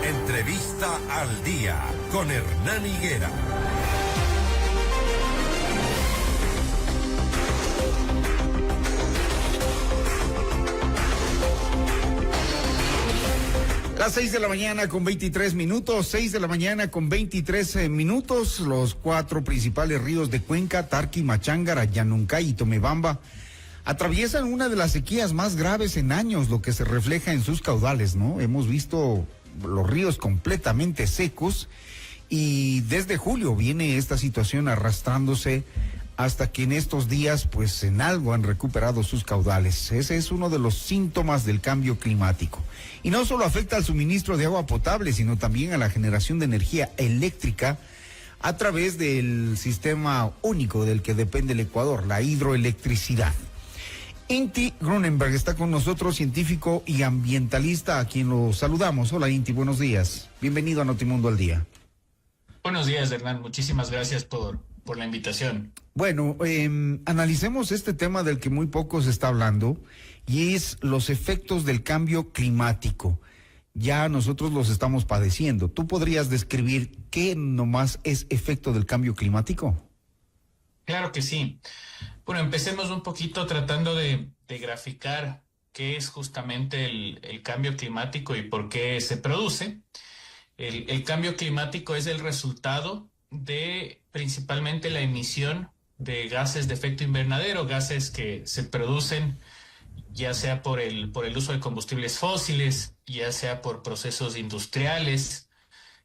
Entrevista al día con Hernán Higuera. Las 6 de la mañana con 23 minutos, 6 de la mañana con 23 minutos, los 4 principales ríos de Cuenca, Tarqui, Machángara, Yanuncay y Tomebamba, atraviesan una de las sequías más graves en años, lo que se refleja en sus caudales, ¿no? Hemos visto los ríos completamente secos y desde julio viene esta situación arrastrándose hasta que en estos días, pues en algo han recuperado sus caudales. Ese es uno de los síntomas del cambio climático. Y no solo afecta al suministro de agua potable, sino también a la generación de energía eléctrica a través del sistema único del que depende el Ecuador, la hidroelectricidad. Inti Grunenberg está con nosotros, científico y ambientalista, a quien lo saludamos. Hola Inti, buenos días. Bienvenido a Notimundo al Día. Buenos días, Hernán. Muchísimas gracias por la invitación. Bueno, analicemos este tema del que muy poco se está hablando, y es los efectos del cambio climático. Ya nosotros los estamos padeciendo. ¿Tú podrías describir qué nomás es efecto del cambio climático? Claro que sí. Bueno, empecemos un poquito tratando de graficar qué es justamente el cambio climático y por qué se produce. El cambio climático es el resultado de principalmente la emisión de gases de efecto invernadero, gases que se producen ya sea por el uso de combustibles fósiles, ya sea por procesos industriales,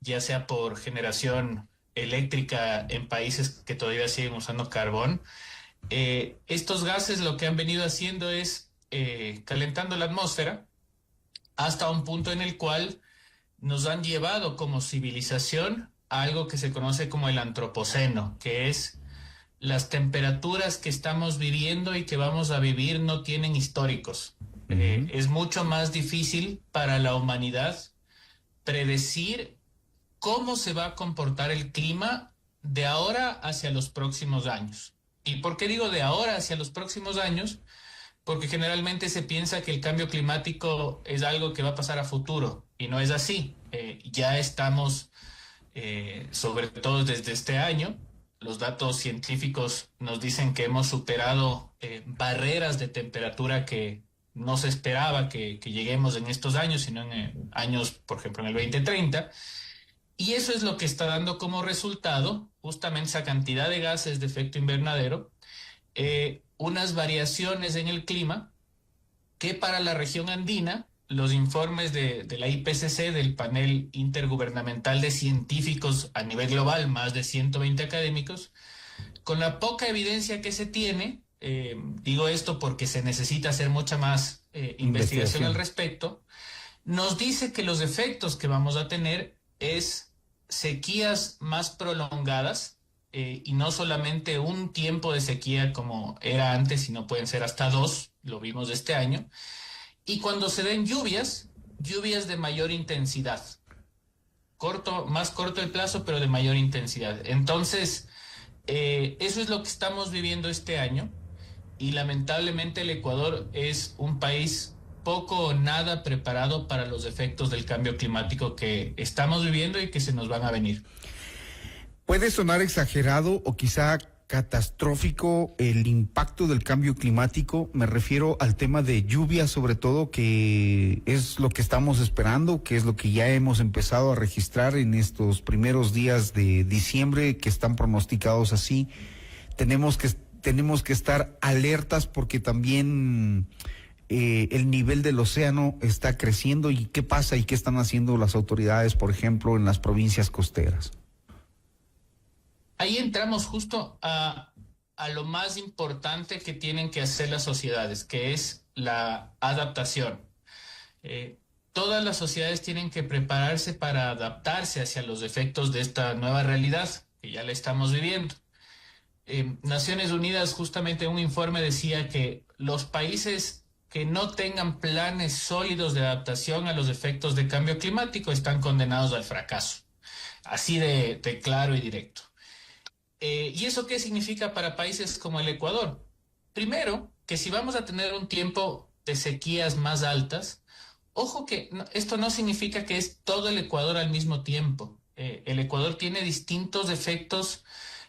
ya sea por generación eléctrica en países que todavía siguen usando carbón. Estos gases lo que han venido haciendo es calentando la atmósfera hasta un punto en el cual nos han llevado como civilización a algo que se conoce como el antropoceno, que es las temperaturas que estamos viviendo y que vamos a vivir no tienen históricos. Es mucho más difícil para la humanidad predecir cómo se va a comportar el clima de ahora hacia los próximos años. ¿Y por qué digo de ahora hacia los próximos años? Porque generalmente se piensa que el cambio climático es algo que va a pasar a futuro, y no es así. Ya estamos, sobre todo desde este año, los datos científicos nos dicen que hemos superado barreras de temperatura que no se esperaba que lleguemos en estos años, sino en años, por ejemplo, en el 2030. Y eso es lo que está dando como resultado justamente esa cantidad de gases de efecto invernadero, unas variaciones en el clima que para la región andina, los informes de la IPCC, del panel intergubernamental de científicos a nivel global, más de 120 académicos, con la poca evidencia que se tiene, digo esto porque se necesita hacer mucha más investigación al respecto, nos dice que los efectos que vamos a tener es sequías más prolongadas, y no solamente un tiempo de sequía como era antes, sino pueden ser hasta 2, lo vimos este año. Y cuando se den lluvias de mayor intensidad. Más corto el plazo, pero de mayor intensidad. Entonces, eso es lo que estamos viviendo este año. Y lamentablemente el Ecuador es un país poco o nada preparado para los efectos del cambio climático que estamos viviendo y que se nos van a venir. Puede sonar exagerado o quizá catastrófico el impacto del cambio climático. Me refiero al tema de lluvia, sobre todo, que es lo que estamos esperando, que es lo que ya hemos empezado a registrar en estos primeros días de diciembre, que están pronosticados así. Tenemos que estar alertas porque también el nivel del océano está creciendo. ¿Y qué pasa y qué están haciendo las autoridades, por ejemplo, en las provincias costeras? Ahí entramos justo a lo más importante que tienen que hacer las sociedades, que es la adaptación. Todas las sociedades tienen que prepararse para adaptarse hacia los efectos de esta nueva realidad que ya la estamos viviendo. Naciones Unidas, justamente un informe decía que los países que no tengan planes sólidos de adaptación a los efectos de cambio climático están condenados al fracaso. Así de claro y directo. ¿Y eso qué significa para países como el Ecuador? Primero, que si vamos a tener un tiempo de sequías más altas, Ojo que esto no significa que es todo el Ecuador al mismo tiempo. El Ecuador tiene distintos efectos.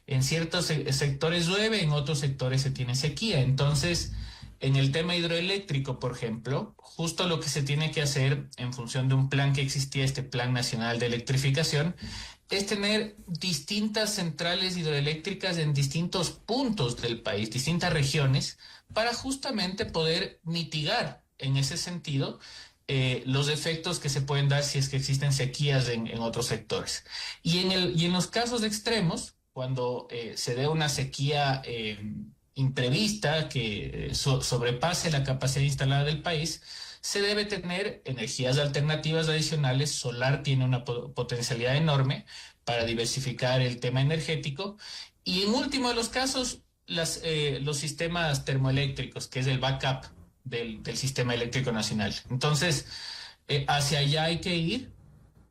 En ciertos sectores llueve, en otros sectores se tiene sequía. Entonces, en el tema hidroeléctrico, por ejemplo, justo lo que se tiene que hacer en función de un plan que existía, este Plan Nacional de Electrificación, es tener distintas centrales hidroeléctricas en distintos puntos del país, distintas regiones, para justamente poder mitigar en ese sentido los efectos que se pueden dar si es que existen sequías en otros sectores. Y en los casos extremos, cuando se dé una sequía imprevista que sobrepase la capacidad instalada del país, se debe tener energías alternativas adicionales. Solar tiene una potencialidad enorme para diversificar el tema energético. Y en último de los casos, los sistemas termoeléctricos, que es el backup del sistema eléctrico nacional. Entonces, hacia allá hay que ir,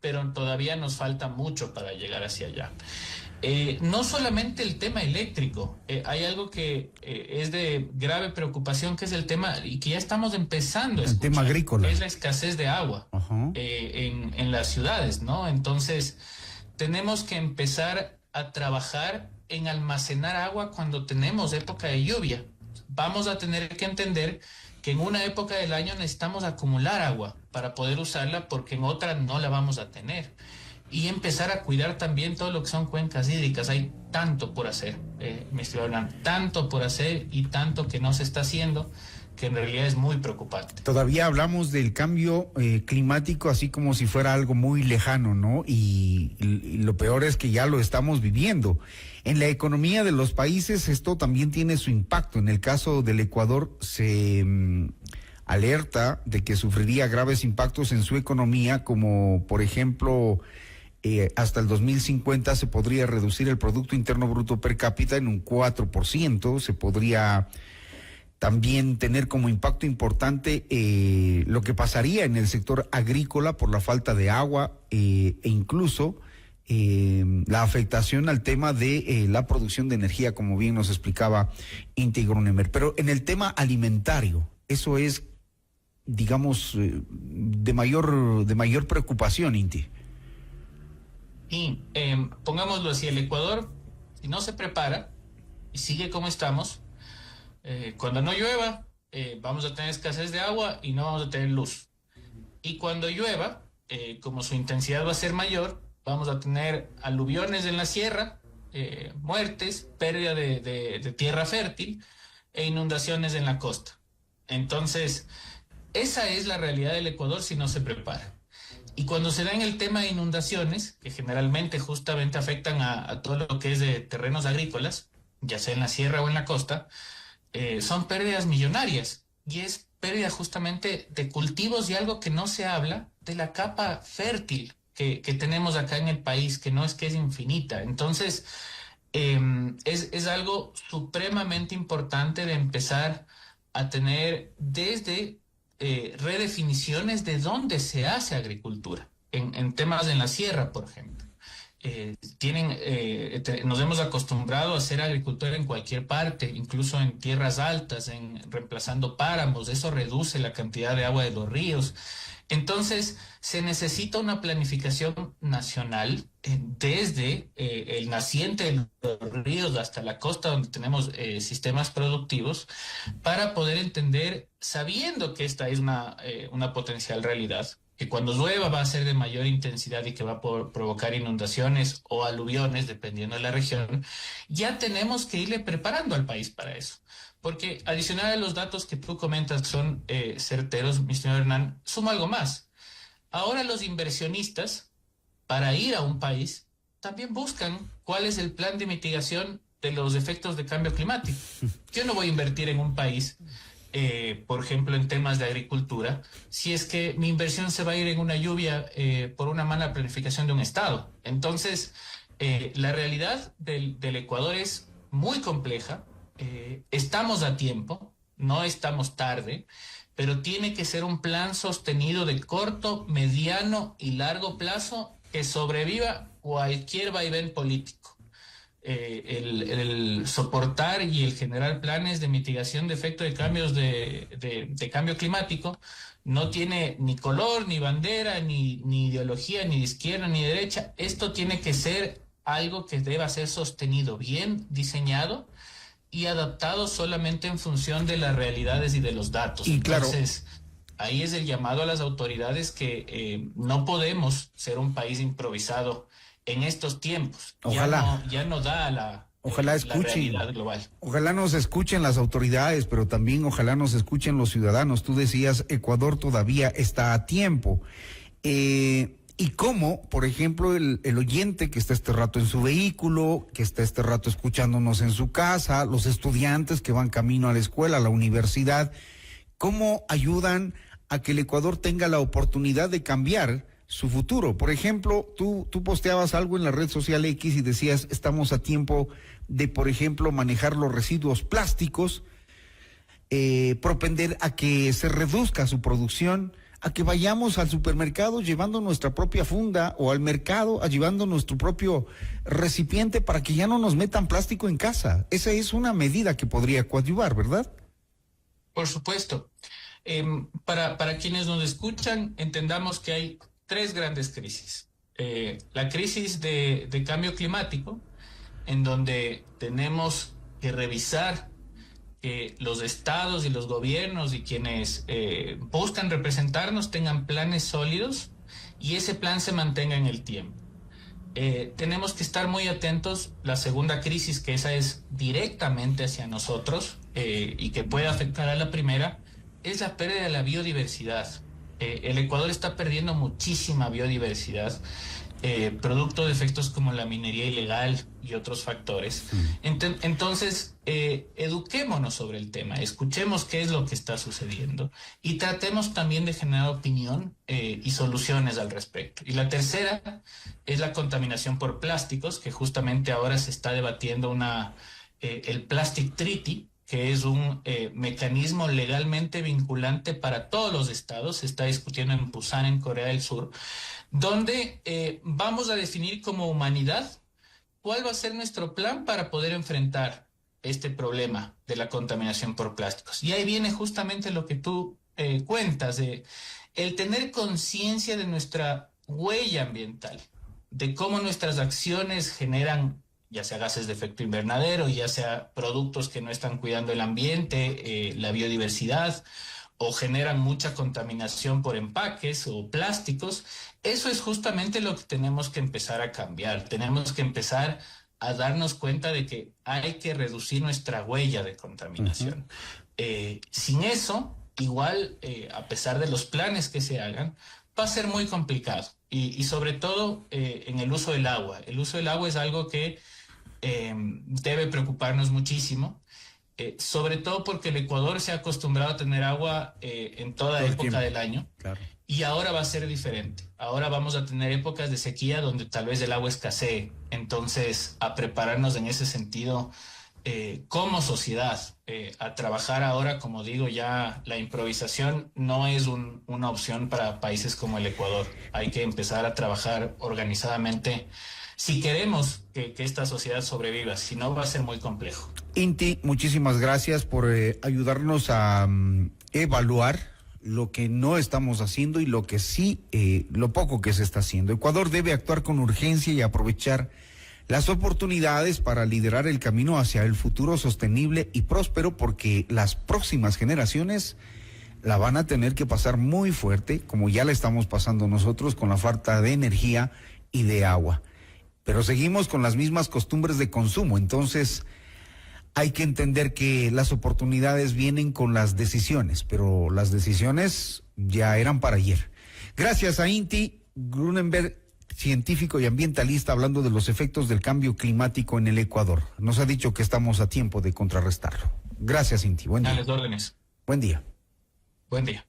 pero todavía nos falta mucho para llegar hacia allá. No solamente el tema eléctrico, hay algo que es de grave preocupación, que es el tema, y que ya estamos empezando a escuchar, el tema agrícola, que es la escasez de agua en las ciudades, ¿no? Entonces, tenemos que empezar a trabajar en almacenar agua cuando tenemos época de lluvia. Vamos a tener que entender que en una época del año necesitamos acumular agua para poder usarla, porque en otra no la vamos a tener. Y empezar a cuidar también todo lo que son cuencas hídricas. Hay tanto por hacer, mi estimado Hernán, tanto por hacer y tanto que no se está haciendo, que en realidad es muy preocupante. Todavía hablamos del cambio climático así como si fuera algo muy lejano, ¿no? Y lo peor es que ya lo estamos viviendo. En la economía de los países esto también tiene su impacto. En el caso del Ecuador se alerta de que sufriría graves impactos en su economía, como por ejemplo, hasta el 2050 se podría reducir el Producto Interno Bruto per cápita en un 4%, se podría también tener como impacto importante lo que pasaría en el sector agrícola por la falta de agua e incluso la afectación al tema de la producción de energía, como bien nos explicaba Inti Grunemer. Pero en el tema alimentario, eso es, digamos, de mayor preocupación, Inti. Y pongámoslo así, el Ecuador, si no se prepara y sigue como estamos, cuando no llueva, vamos a tener escasez de agua y no vamos a tener luz. Y cuando llueva, como su intensidad va a ser mayor, vamos a tener aluviones en la sierra, muertes, pérdida de tierra fértil e inundaciones en la costa. Entonces, esa es la realidad del Ecuador si no se prepara. Y cuando se da en el tema de inundaciones, que generalmente justamente afectan a todo lo que es de terrenos agrícolas, ya sea en la sierra o en la costa, son pérdidas millonarias. Y es pérdida justamente de cultivos y algo que no se habla de la capa fértil que tenemos acá en el país, que no es que es infinita. Entonces, es algo supremamente importante de empezar a tener desde redefiniciones de dónde se hace agricultura, en temas en la sierra, por ejemplo. Nos hemos acostumbrado a hacer agricultura en cualquier parte, incluso en tierras altas, reemplazando páramos. Eso reduce la cantidad de agua de los ríos. Entonces, se necesita una planificación nacional desde el naciente de los ríos hasta la costa, donde tenemos sistemas productivos, para poder entender, sabiendo que esta es una potencial realidad, que cuando llueva va a ser de mayor intensidad y que va a provocar inundaciones o aluviones, dependiendo de la región. Ya tenemos que irle preparando al país para eso. Porque adicional a los datos que tú comentas que son certeros, mi señor Hernán, sumo algo más. Ahora los inversionistas, para ir a un país, también buscan cuál es el plan de mitigación de los efectos de cambio climático. Yo no voy a invertir en un país, por ejemplo, en temas de agricultura, si es que mi inversión se va a ir en una lluvia por una mala planificación de un Estado. Entonces, la realidad del Ecuador es muy compleja. Estamos a tiempo, no estamos tarde, pero tiene que ser un plan sostenido de corto, mediano y largo plazo que sobreviva cualquier vaivén político. El soportar y el generar planes de mitigación de efectos de cambios de cambio climático no tiene ni color, ni bandera, ni ideología, ni de izquierda, ni de derecha. Esto tiene que ser algo que deba ser sostenido, bien diseñado y adaptado solamente en función de las realidades y de los datos. Y claro, entonces, ahí es el llamado a las autoridades que no podemos ser un país improvisado en estos tiempos. Ojalá. Ya no da la escuchen, realidad global. ojalá nos escuchen las autoridades, pero también ojalá nos escuchen los ciudadanos. Tú decías, Ecuador todavía está a tiempo. Y cómo, por ejemplo, el oyente que está este rato en su vehículo, que está este rato escuchándonos en su casa, los estudiantes que van camino a la escuela, a la universidad, cómo ayudan a que el Ecuador tenga la oportunidad de cambiar su futuro. Por ejemplo, tú posteabas algo en la red social X y decías, estamos a tiempo de, por ejemplo, manejar los residuos plásticos, propender a que se reduzca su producción, a que vayamos al supermercado llevando nuestra propia funda o al mercado llevando nuestro propio recipiente para que ya no nos metan plástico en casa. Esa es una medida que podría coadyuvar, ¿verdad? Por supuesto. Para quienes nos escuchan, entendamos que hay tres grandes crisis. La crisis de cambio climático, en donde tenemos que revisar que los estados y los gobiernos y quienes buscan representarnos tengan planes sólidos y ese plan se mantenga en el tiempo. Tenemos que estar muy atentos. La segunda crisis, que esa es directamente hacia nosotros y que puede afectar a la primera, es la pérdida de la biodiversidad. El Ecuador está perdiendo muchísima biodiversidad, producto de efectos como la minería ilegal y otros factores. Entonces, eduquémonos sobre el tema, escuchemos qué es lo que está sucediendo y tratemos también de generar opinión y soluciones al respecto. Y la tercera es la contaminación por plásticos, que justamente ahora se está debatiendo el Plastic Treaty, que es un mecanismo legalmente vinculante para todos los estados. Se está discutiendo en Busan, en Corea del Sur, donde vamos a definir como humanidad cuál va a ser nuestro plan para poder enfrentar este problema de la contaminación por plásticos. Y ahí viene justamente lo que tú cuentas, de el tener conciencia de nuestra huella ambiental, de cómo nuestras acciones generan ya sea gases de efecto invernadero, ya sea productos que no están cuidando el ambiente, la biodiversidad, o generan mucha contaminación por empaques o plásticos. Eso es justamente lo que tenemos que empezar a cambiar. Tenemos que empezar a darnos cuenta de que hay que reducir nuestra huella de contaminación. Sin eso, igual, a pesar de los planes que se hagan, va a ser muy complicado. Y sobre todo en el uso del agua. El uso del agua es algo que debe preocuparnos muchísimo, sobre todo porque el Ecuador se ha acostumbrado a tener agua en toda época del año. Claro. Y ahora va a ser diferente. Ahora vamos a tener épocas de sequía donde tal vez el agua escasee. Entonces, a prepararnos en ese sentido como sociedad, a trabajar ahora, como digo, ya la improvisación no es una opción para países como el Ecuador. Hay que empezar a trabajar organizadamente si queremos que esta sociedad sobreviva. Si no, va a ser muy complejo. Inti, muchísimas gracias por ayudarnos a evaluar lo que no estamos haciendo y lo que sí, lo poco que se está haciendo. Ecuador debe actuar con urgencia y aprovechar las oportunidades para liderar el camino hacia el futuro sostenible y próspero, porque las próximas generaciones la van a tener que pasar muy fuerte, como ya la estamos pasando nosotros con la falta de energía y de agua. Pero seguimos con las mismas costumbres de consumo, entonces hay que entender que las oportunidades vienen con las decisiones, pero las decisiones ya eran para ayer. Gracias a Inti Grunenberg, científico y ambientalista, hablando de los efectos del cambio climático en el Ecuador. Nos ha dicho que estamos a tiempo de contrarrestarlo. Gracias, Inti. Buen día. A las órdenes. Buen día. Buen día.